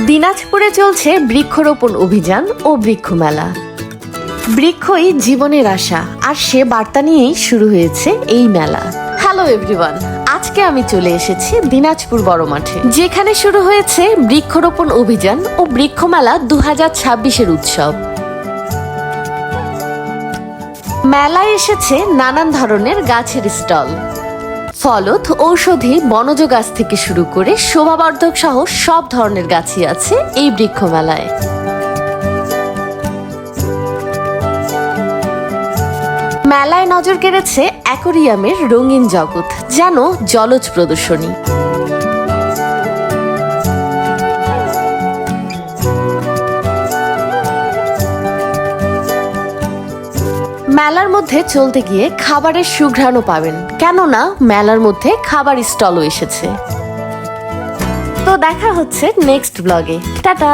দিনাজপুরে চলছে বৃক্ষরোপণ অভিযান ও বৃক্ষ মেলা। বৃক্ষই জীবনের আশা, আর সে বার্তা নিয়েই শুরু হয়েছে এই মেলা। হ্যালো এভরিওয়ান, আজকে আমি চলে এসেছি দিনাজপুর বড় মাঠে, যেখানে শুরু হয়েছে বৃক্ষরোপণ অভিযান ও বৃক্ষ মেলা 2026-এর উৎসব। মেলায় এসেছে নানান ধরনের গাছের স্টল, ফলত, ঔষধি, বনজ গাছ থেকে শুরু করে শোভাবর্ধক সহ সব ধরনের গাছই আছে এই বৃক্ষ মেলায়। মেলায় নজর কেড়েছে অ্যাকোরিয়ামের রঙিন জগৎ, যেন জলজ প্রদর্শনী। মেলার মধ্যে চলতে গিয়ে খাবারের সুঘ্রাণও পাবেন, কেননা মেলার মধ্যে খাবার স্টলও এসেছে। তো দেখা হচ্ছে নেক্সট ব্লগে। টাটা।